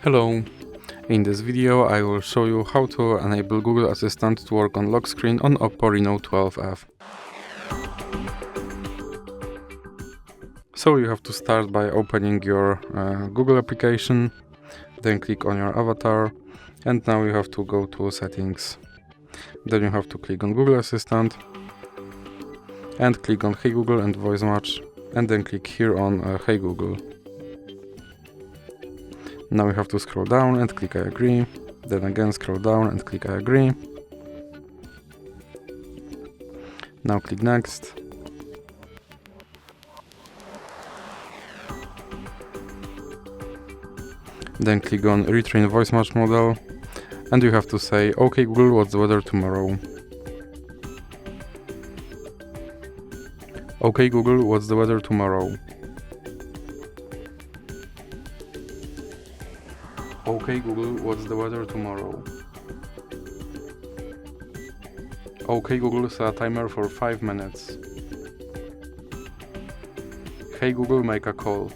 Hello! In this video I will show you how to enable Google Assistant to work on lock screen on Oppo Reno 12F. So you have to start by opening your Google application, then click on your avatar, and now you have to go to settings. Then you have to click on Google Assistant and click on Hey Google and voice match, and then click here on Hey Google. Now you have to scroll down and click I agree, then again scroll down and click I agree. Now click next. Then click on retrain voice match model, and you have to say, OK Google, what's the weather tomorrow? OK Google, what's the weather tomorrow? OK Google, what's the weather tomorrow? OK Google, set a timer for 5 minutes. Hey Google, make a call.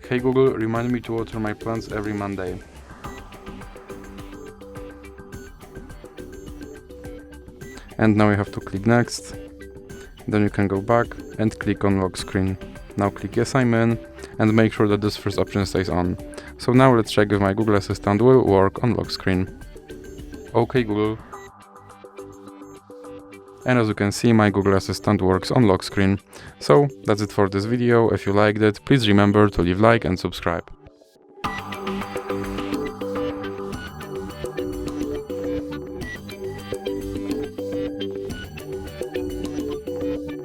Hey Google, remind me to water my plants every Monday. And now you have to click next. Then you can go back and click on lock screen. Now click yes, I'm in, and make sure that this first option stays on. So now let's check if my Google Assistant will work on lock screen. OK Google. And as you can see, my Google Assistant works on lock screen. So that's it for this video. If you liked it, please remember to leave like and subscribe.